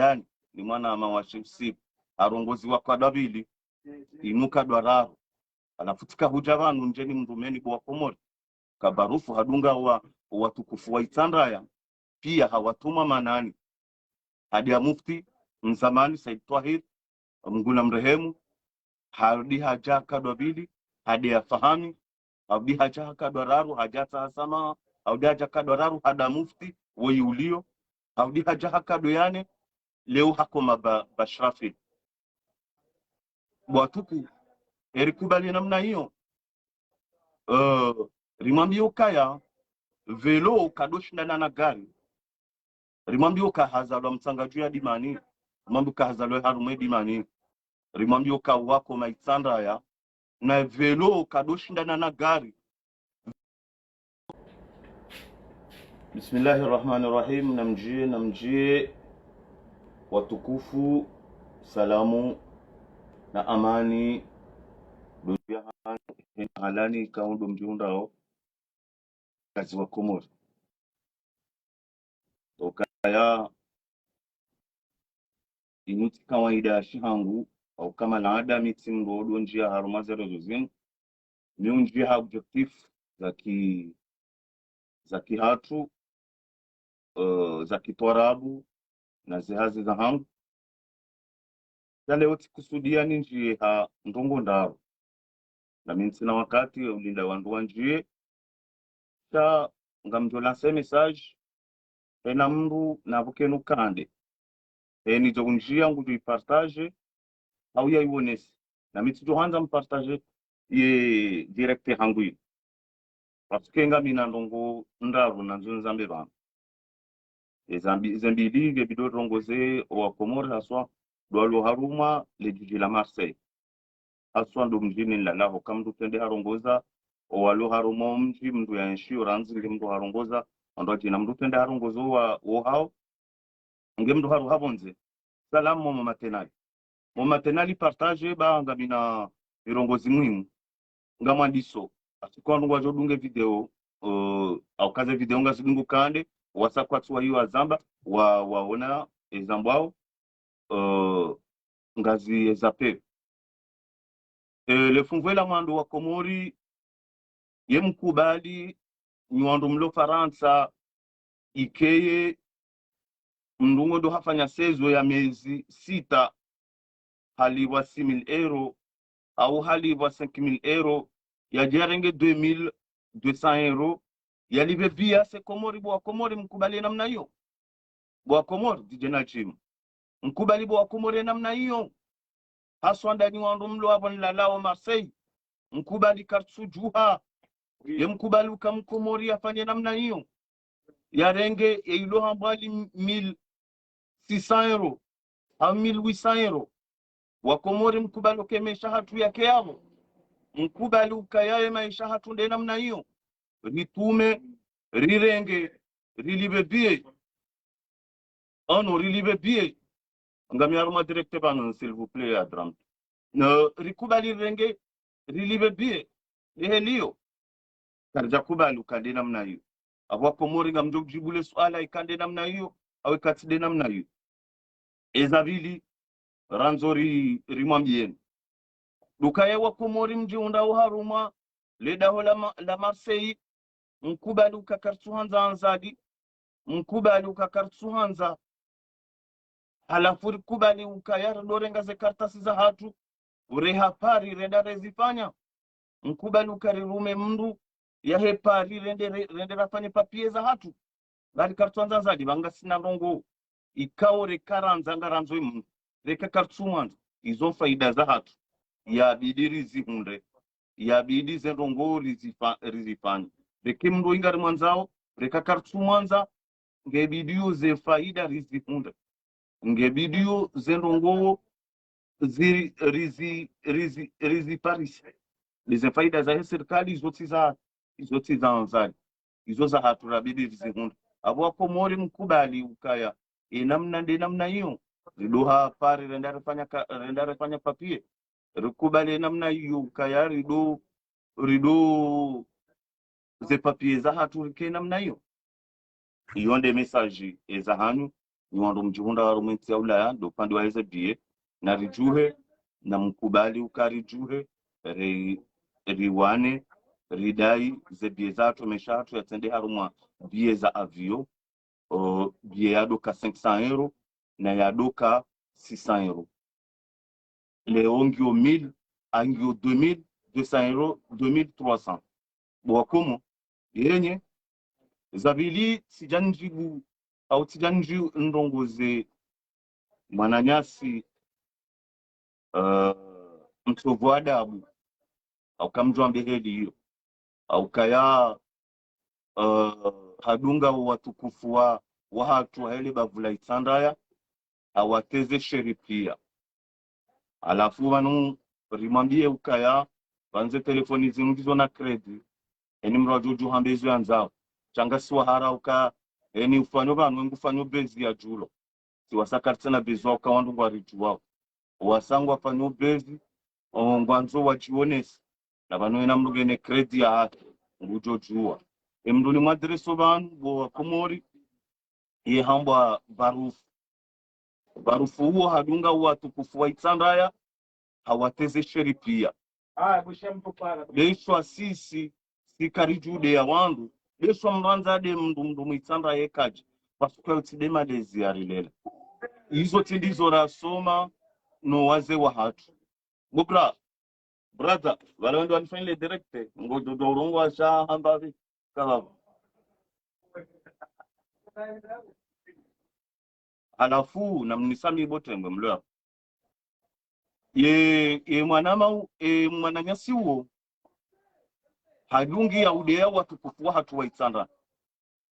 shindani ni mwana mawashimsi arongozi wa kadabili inuka dwararo anafutika huja vanu njeni mrumeni bwa Comores kabarufu hadunga wa owatoukoufou wa Itsandra pia hawatuma manani hadi ya mufti mzamani Said Twahir mngula mrehemu hadi haja kadabili hadi ya fahami hadi haja kadwararu hajata hasama hadi haja kadwararu hada mufti wayulio hadi haja kadoyane leo hakoma bashrafi bwatuku erikubali namna hiyo rimwambie oukaya velo kado chindana na gari rimwambie ukahazalwa Mtsangadjou ya Dimani rimwambie ukahazalwa hatrou Dimani rimwambie ukawako Itsandra na velo kado chindana na gari. Bismillahirrahmanirrahim. Namjie watukufu salamu na amani dunia halani kaundo mjiundao kazi wa Comores oukaya inuti kawaida shihangu au kama laada mitsimbo njia harumaze réseaux njia objectif zaki hatrou zaki torabu na zihazi za hangu leo tikusudia ni njie ha ndongo ndaro na mintina wakati ulinda wandu wanjie ta ngamjola se message ena mru na vukenu kande ni zo njia ngudu ipartage au ya iwonesi na mitijo hanza mpartage ye directe hangu yi parce que ngamina ndongo ndaro na nzunza mbebana zambili bido rongoze wa Comores haswa dwalo haruma le jiji la Marseille haswa ndo mjini nlalaho kamdu tende harongoza walo haruma mji mdu ya insurance mdu harongoza ndo jina mdu tende harongozo wa hao mdu haru habonze salamu mo matenali partage ba ngamina irongozi muhimu ngamwandiso asikondo ngwajodunge video au kaze video ngasidungu kande wasakwatwa hiyo azamba waona ezambwao ngazi ezape le funvela mwandu wa Comores ye mkubali nywandu mlo Faransa ikeye mndungo ndo hafanya sezo ya miezi 6 haliwa 6,000 euro au haliwa 5,000 euro ya jarenge 2,200 euro yalive via se Comores bwa Comores mkubali namna hiyo bwa Comores dijena chim mkubali bwa Comores namna hiyo haswa ndani wandu mlo hapo nilalao Marseille mkubali kartsujuha ye mkubali ukamkomori afanye namna hiyo ya renge ilo hambali 1,600 euro au 1,800 euro wa Comores mkubali ukemesha hatrou yake yao mkubali ukayaye maisha hatrou nde namna hiyo ritume rirenge rilibebie ono rilibebie ngamiaruma directe banu s'il vous plaît adram no rikubali renge rilibebie ehelio karja kubali ukande namna hiyo abwa Comores ngamjo kujibule swala ikande namna hiyo au katide namna hiyo ezabili ranzori rimwambieni dukaye wa Comores mjiunda uharuma ledaho la Marseille mkubali ukakartsuhanza anzadi mkubali ukakartsuhanza halafu rikubali ukayara dorenga ze kartasi za hatu ureha pari renda rezifanya mkubali ukarirume mndu ya hepari rende rafanye papie za hatu bali kartsuhanza anzadi banga sina rongo ikao rekaranza ngaranzo imu reka kartsuhanza izo faida za hatu ya bidiri zihunde ya bidi zendongo rizifanya reke mndu ingari mwanzao reka kartsuhanza ngebidiyo ze faida rizihunde ngebidiyo zendongo rizi Paris lize faida za serikali izoti za anzali izo za haturabidi rizihunde abwa Comores mkubali ukaya namna nde namna hiyo ridoha pare renda refanya papie rikubali namna hiyo ukaya rido ze papie za haturike namna hiyo yonde message eza hanyu nyuando mjihunda warumenti ya ulaya ndo pande wa eze bie na rijuhe na mkubali ukarijuhe riwane ridai ze bie zatu meshatu ya tende harumwa bie za avio bie yadoka 500 euro na yadoka 600 euro leo ngio 1000 angio 2200 euro 2300 bwakomo yenye zabili sijanjibu au sijanji ndongoze mananyasi mtsovoidabo au kamjwa mbehedi hiyo au kaya hadunga owatoukoufou wa hatrou hele bavula Itsandra awateze sheri pia alafu wanu rimwambie ukaya wanze telefoni zingizo na kredi eni mrajuju hambezo yanzao changa siwa harauka eni ufanyo vanu ngufanyo bezi ya julo siwasakaritana bezi wao kawandu ngwariju wao wasangu wafanyo bezi ngwanzo wachionesi na vanu ena mrugene kredi ya hake ngujojua emduni mwadreso vanu bo Comores ye hambwa barufu huo hadunga owatoukoufou wa Itsandra hawateze sheri pia beswa sisi sikarijude ya wandu beswa mranza de mndu Itsandra yekaji pasuka utide malezi ya rilela hizo tindizo rasoma no waze wa hatu bukra brother wale wendo wanifanyile directe ngododo urongo asha hambavi kahabu alafu na mnisami botembe mlwa ye mwananyasi huo hadungi ya udea watukufu wa hatu wa Itsandra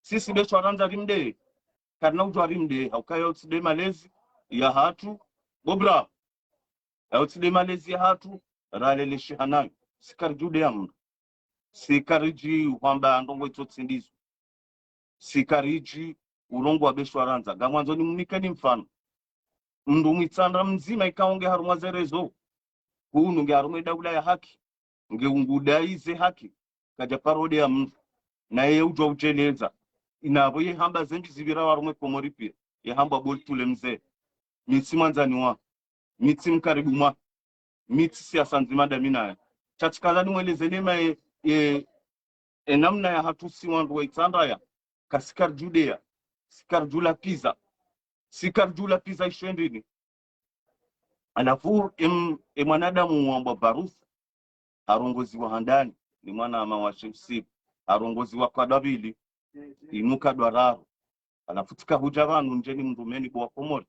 sisi becho aranza rimde karna ujwa rimde haukaya utide malezi ya hatu bobra ya utide malezi ya hatu ralele shihanayo sikarijude ya mndu sikariji wamba ndongo itotsindizo sikariji urongo wa besho aranza gamwanzo ni mnikeni mfano mndu Itsandra mzima ikaonge harumwa ze réseaux hunu nge harumwe daula ya haki nge ungudaize haki kaja parode ya mndu na yeye ujwa ucheleza inabo ye hamba zenji zibira warumwe Comores pia ye hamba boltule mzee mitsi mwanzani wa mitsi mkaribu mwa mitsi siasa nzima damina chachikazani mweleze nema namna ya hatusi wandu wa Itsandra kasikar judea sikar jula pizza sikar jula pizza ishwendini alafu mwanadamu wamba barufu arongozi wa handani ni mwana ama wa shemsi arongozi wa kadabili inuka dwararo alafu tikahuja vanu njeni mndumeni kwa Comores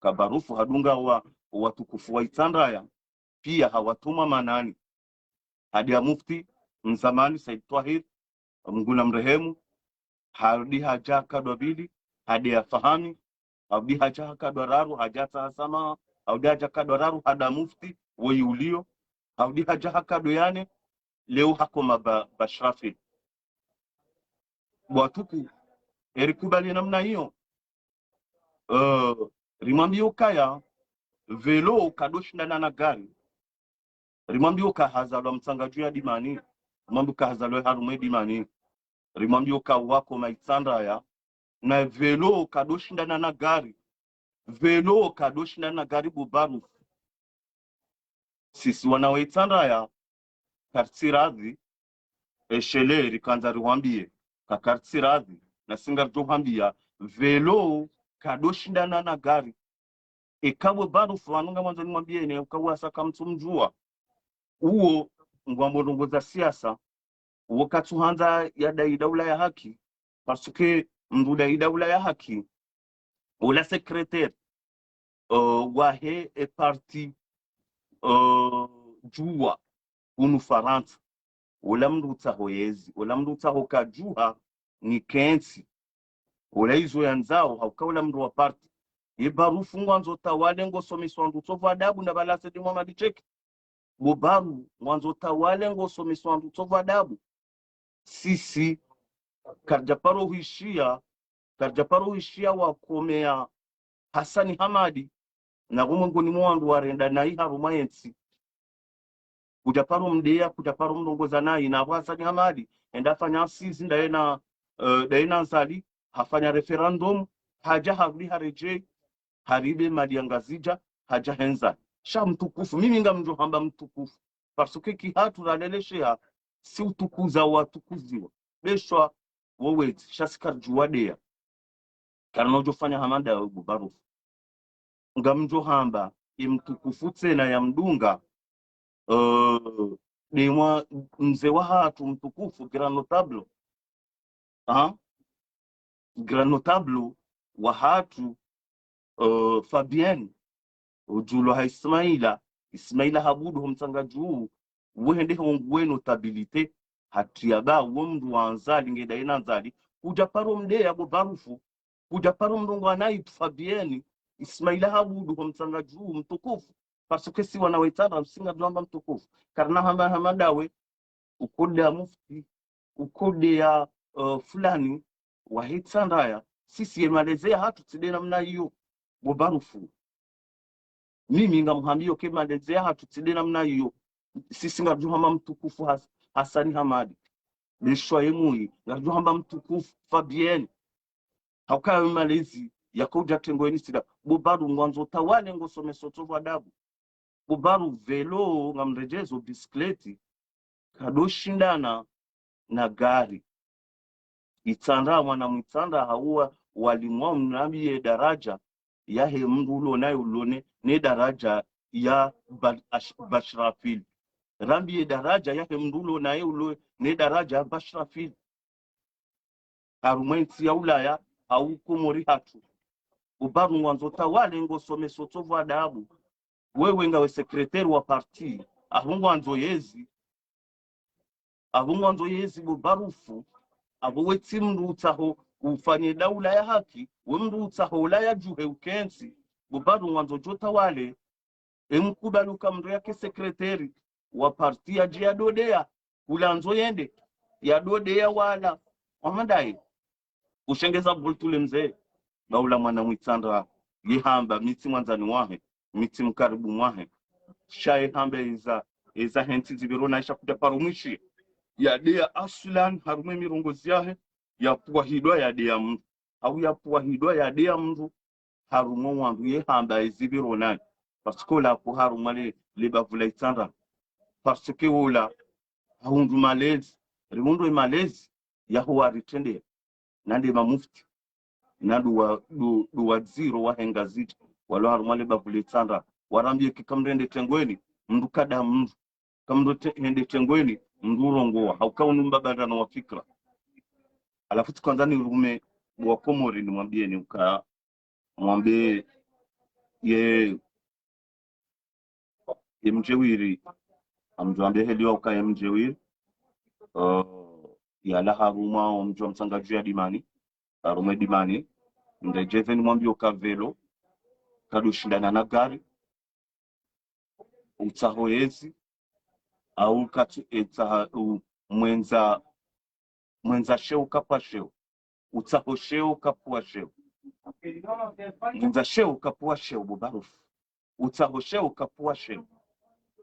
kabarufu hadunga owatoukoufou wa Itsandra pia hawatuma manani hadi ya mufti mzamani Said Twahir mnguna mrehemu hadi haja kadabili hadi ya fahami hadi haja kadwararu hajata hasama hadi haja kadwararu hada mufti weyulio hadi haja kadoyane leo hakoma bashrafi bwatuku erikubali namna hiyo rimwambie ukaya velo kado chindana na gari rimwambie ukahazalwa Mtsangadjou ya Dimani rimwambie ukahazalwa harumwe Dimani rimwambie ukawako Itsandra na velo kado chindana na gari velo kado chindana na gari bubaru sisi wana wa Itsandra kartsiradhi eshele rikanza riwambie kakartsiradhi na singarjo hambia velo kado chindana na gari ikawe barufu wanunga mwanzo nimwambie ne ukawasa kamtsumjua uo ngwambongoza siasa wakati hanza ya daula ya haki parce que mndu daula ya haki ula secrétaire wahe e parti jua unu Faransa ula mndu tsahoyezi ula mndu tsahokajuha ni kensi ula izo yanzao haukaula mndu wa parti ibarufu ngwanzo tawale ngosomiswa ndu tsovoidabo na balase di mama dicheki bobaru ngwanzo tawale ngosomiswa ndu tsovoidabo sisi karjaparo huishia wakomea Hasani Hamadi na ngoni mwandu warenda na haruma yensi kujaparo mdea kujaparo mndongoza nayi na Hasani Hamadi enda fanya sisi ndaena nsali hafanya referendum haja harudi hareje haribe madiangazija haja henza sha mtukufu mimi ngamjo hamba mtukufu parce ki hatrou raleleshea si utukuza watukuziwa beshwa wowe shasikar juwadea karnojo fanya hamada ya barufu ngamjo hamba imtukufu tena ya mdunga dewa mzee wa hatrou mtukufu grand notable wa hatrou Fabienne ujulo ha Ismaila habudu Mtsangadjou wende hongwe notabilite hatiaga womdu wanzali ngeda ina nzali kuja paro mde ya barufu kuja paro mdongo anai Fabienne Ismaila habudu Mtsangadjou mtukufu parce que si wana Itsandra msinga dwamba mtukufu karna hamadawe ukode ya mufti ukode ya fulani wa Itsandra sisi yemalezea hatrou tside namna hiyo barufu mimi ngamhambio kemalezea hatrou tside namna hiyo sisi ngajuhamba mtukufu Hasani Hamadi beshwa yemui ngajuhamba mtukufu Fabienne haukayo malezi yakoja tengoeni sida bobaru mwanzo tawale ngosome mtsovoidabo bobaru velo ngamrejezo bisikleti kado chindana na gari Itsandra mwana Itsandra haua walimwa mnambiye daraja yahe mndu ulo nayo ulone ne daraja ya bashrafil rambiye daraja yahe mndu ulo nayo ulo ne daraja ya bashrafil harumwensi ya ulaya au komori hatrou ubaru mwanzo tawale ngosome mtsovoidabo wewe ngawe sekretari wa parti ahungwanzo yezi bubarufu abo wetsi mndu utaho ufanye daula ya haki we mndu utaho la ya juhe ukensi bubaru mwanzo jota wale emkubaluka mndu yake sekretari wa parti ya jia dodea ulanzo yende ya dodea wala amadai ushengeza bultule mzee baula mwana Itsandra yihamba miti mwanzani wahe miti mkaribu mwahe shaye hambe iza henti zibirona isha kuja parumwishi ya dea asulan harume mirongozi yahe ya puahidwa ya dea mndu au ya puahidwa ya dea mndu harumo wandu yihamba izibirona parce que la po harumale lebavula Itsandra parce que wola haundu malezi rimundu malezi yahuwa ritende nande mamufti nadu wa zero wa hengaziti walo harumale bavula Itsandra warambie kikamrende tengweni mndu kada mndu kamdo hende tengweni mndu rongoa haukaunu mbabandana wa fikra alafu tukanza ni rume wa Comores ni mwambie ni ukaya mwambie ye mjewiri amjwambie heliwa ukaya mjewiri ya la haruma mjwa Mtsangadjou ya Dimani harume Dimani ndejeze ni mwambie uka velo kado chindana na gari utahoezi au kati mwenza sheu kapua sheu utaho sheu kapua sheu mwenza sheu kapua sheu bubarufu utaho sheu kapua sheu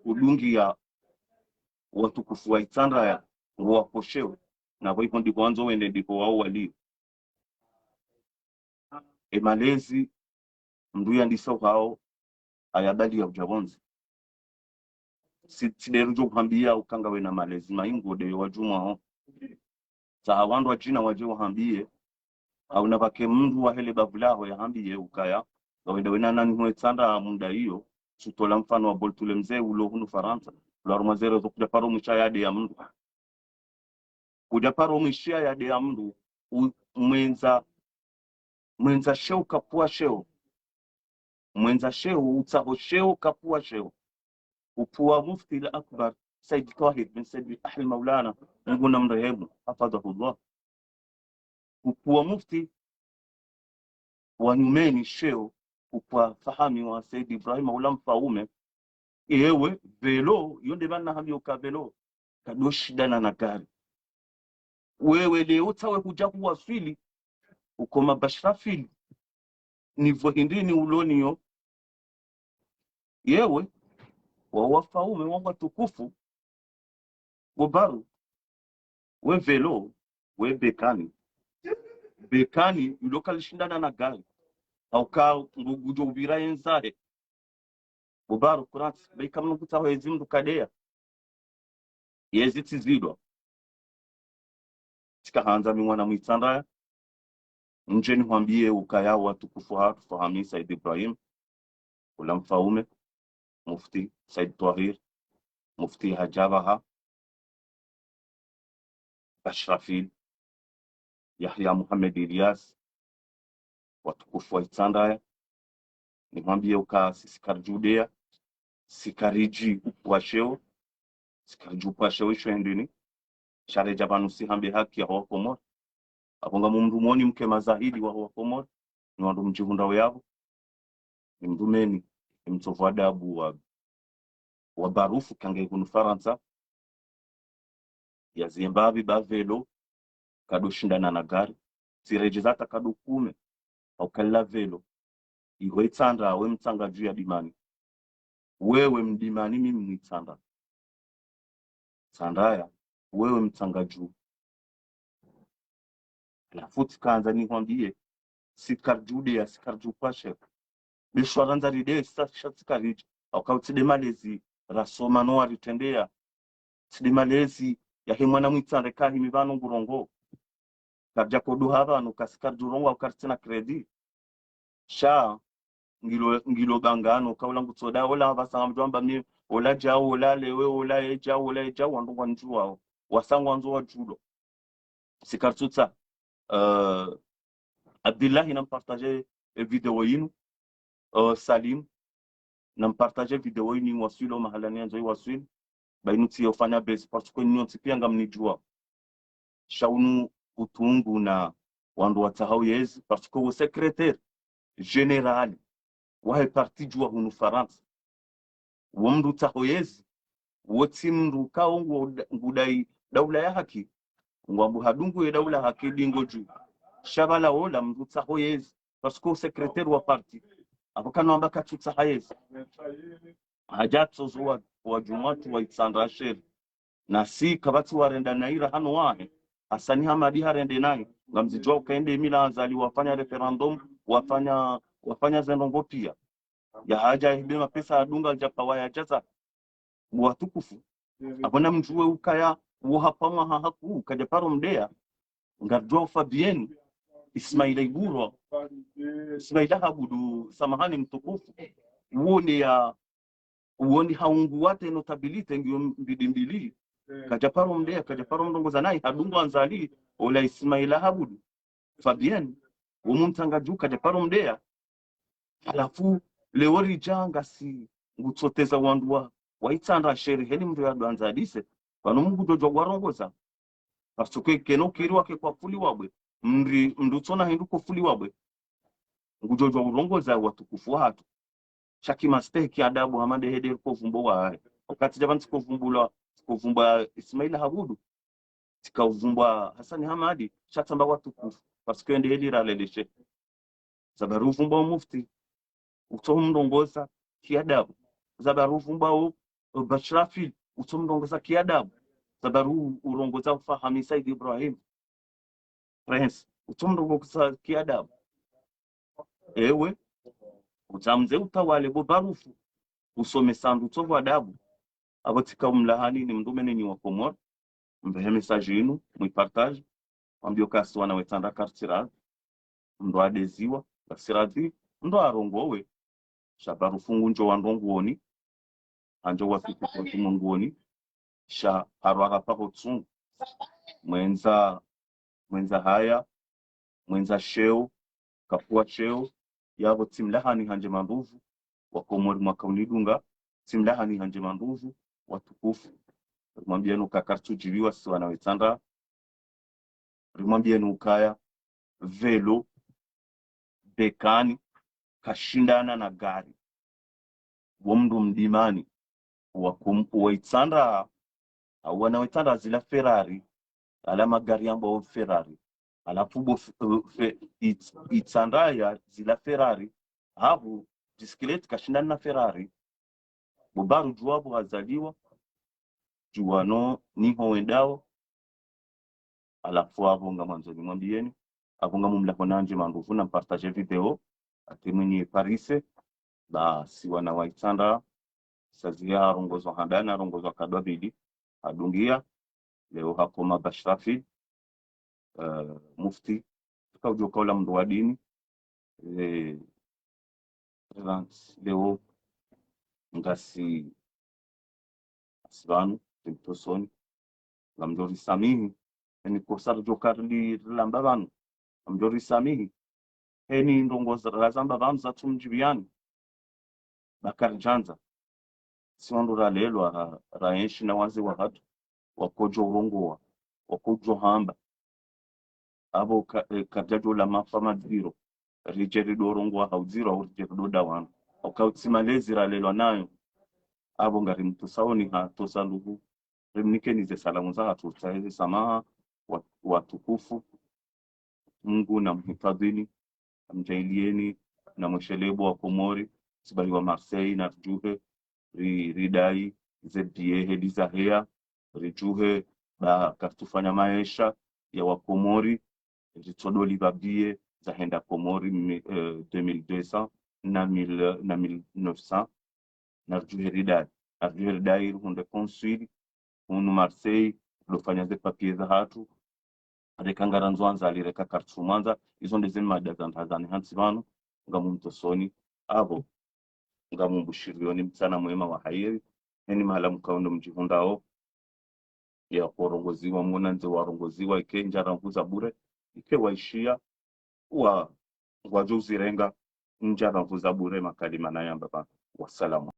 udungi ya watukufu wa Itsandra ya wapo sheu na hivyo ndipo wanzo wende ndipo wao walio emalezi mndu yandisa hao ayabali ya ujabonzi siderujo kuhambia ukanga wena malezi maingo de wajuma ho sa wandu wachina waje wahambie au nabake mndu wa hele bavulaho ya hambie ukaya wawenda wena nani ho Itsandra munda hiyo sutola mfano wa boltule mzee ulo hunu Faransa la romazero zo kuja paro mwisha yade ya mndu kuja paro mwisha yade ya mndu mwenza sheu kapua sheu mwenza sheu utaho sheu kapua sheu upua mufti la akbar Said Tahir bin Said Ahli Maulana nguna mrehemu hafadhahullah upua mufti wa nyumeni sheu upua fahami wa Said Ibrahim ulam faume ewe velo yonde bana hamio ka velo kado chindana na gari wewe leo tawe kuja kuwasili uko mabashrafili nivo hindini ulonio yewe wawafaume wawatukufu bobaru we velo we bekani bekani ulokali shindana na gari au ka ngujo ubira yenzahe bobaru kurats bekamno kutaho ezimdu kadea yezi tizidwa tikahanza mwana Itsandra njeni mwambie ukaya owatoukoufou hatrou Said Ibrahim ula mfaume mufti Said Tahir mufti Hajabaha Ashrafil Yahya Muhammad Ilyas watukufu wa Itsandra nimwambie uka sikarjudea sikariji upwasheo sikarju upwasheo ishwendini share jabanu sihambe haki ya Comores abonga mumrumoni mke mazahidi wa Comores ni wandu mjihunda yabo ni mdumeni mtsovoidabo wa barufu kange kunu Faransa ya Zimbabwe ba velo kado chindana na gari sirejezata kado kume au kala velo iwe Itsandra we Mtsangadjou ya Dimani wewe mdimani mimi Itsandra Itsandra wewe Mtsangadjou la futi kanza ni mwambie sikarjude ya sikarju pashe bishwaranza ride sikariji au kautide malezi rasoma no aritendea tide malezi ya himwana Itsandra kahi mibano ngurongo karja kodu hava no kasikarju rongo au kartina kredi sha ngilo bangano kaula ngutsoda ola basanga mjomba mi ola jao ola lewe ola eja wandu njua wasangwa nzo wa judo sikartutsa Abdullah nam partager video yinu Salim nam partager video yinu wasilo mahalani nzo wasil bainuti yofanya base parce que nyo tipianga mnijua shaunu utungu na wandu watahau yezi parce que au secrétaire général wahe parti jua hunu Faransa wamdu tahoyezi woti mndu kaongo ngudai daula ya haki ngwambu hadungu ya daula haki dingo juu shabala ola mndu tahoyezi parce que secrétaire wa parti abakano ambaka tutahayezi hajatso zuwa wa jumatu wa Itsandra sheri na si kabati warenda naira hano wahe asani hamadi harende nai ngamzijua ukaende milanzali wafanya referendum wafanya zenongo pia ya haja hibema pesa adunga japawa ya jaza owatoukoufou abona mjue ukaya wohapama hahaku kajaparo mdea ngarjua Fabienne Ismaila Iburo Ismaila habudu samahani mtukufu uoni haungu wate notabilite ngio mbidimbili kajaparo mdea kajaparo mdongoza nai hadunga anzali ola Ismaila habudu Fabienne Mtsangadjou kajaparo mdea alafu leori janga si ngutsoteza wandu wa Itsandra sheri heli mndu yadanza dise pano mungu dojo gwarongoza parce que keno kirwa ke kwa fuli wabwe mndu tsona hindu ko fuli wabwe ngujojo urongoza owatoukoufou hatu shaki mistake adabu hamade hede ko vumbo wa wakati jabanti ko vumba Ismaila habudu tikavumbwa Hassan Hamadi shatamba owatoukoufou parce que ende hedi raleleshe zabaru vumba mufti utomndongoza kiadabu zabaru vumbao Bashrafil utomndongoza kiadabu zabaru urongoza ufahami Said Ibrahim Prince utomndongoza kiadabu ewe utamze utawale bobarufu usome sandu mtsovoidabo abotika umlahani ni mndumene ni wa Comores mbehe message yinu muipartage ambio kasi wana wetanda kartirad ndo adeziwa basiradi ndo arongowe shabaru fungu njo wandonguoni anjo wafiku kwa mungoni sha harwaka pako tsungu mwenza haya mwenza sheo kapua cheo yabo timlahani hanje manduvu wa Comores mwakaunidunga timlahani hanje manduvu watukufu rimwambie nuka kartujiviwa si wana Itsandra rimwambie ukaya velo bekani kashindana na gari womndu mdimani wa Itsandra wana Itsandra zila Ferrari ala magari yambo Ferrari alafu Itsandra ya zila Ferrari habu bisikileti kashindana na Ferrari bobaru juwabu hazaliwa juwano niho wendao alafu hapo ngamanzo nimwambieni avunga mumla konanje mandufu na partage video ati mwenye parise basi wana wa Itsandra sazia harongozwa handana harongozwa kado bidi yadounguiya leo hakoma bashrafi mufti tukaujo kaula mndu wa dini leo ngasi asibanu temtosoni ngamjori samihi eni kosar jokarli lamba banu ngamjori samihi eni ndongoza razamba banu za tumjibiani bakar janza siwandu ralelwa raenshi na wazi wa hatu wakojo urongoa wakojo hamba abo kajajo la mafama zero rijeri dorongoa hauziro au rijeri dodawanu okautsimalezi ralelwa nayo abo ngari mtusaoni hatosaluhu remnikeni ze salamu za tutsahizi samaha watukufu Mungu na mhifadhini mjailieni na mweshelebo wa Komori sibali wa Marseille na juhe ridai zedie hedi za hea rijuhe ba katufanya maisha ya Wakomori ritodoli babie za henda Komori 2200 na 1900 na rijuhe ridai hunde konsuli unu Marseille lofanya ze papie za hatu rekangara nzwanza alireka kartu mwanza izo ndezeni madazantazani hansibanu ngamu mtosoni abo ngamu mbushirioni mtsana mwema wa hairi eni mahala mkaundo mjihundao ya korongoziwa muna nze warongoziwa ike njara mkuza bure ike waishia wa wajuzi renga njara mkuza bure makalima na yamba wasalamu.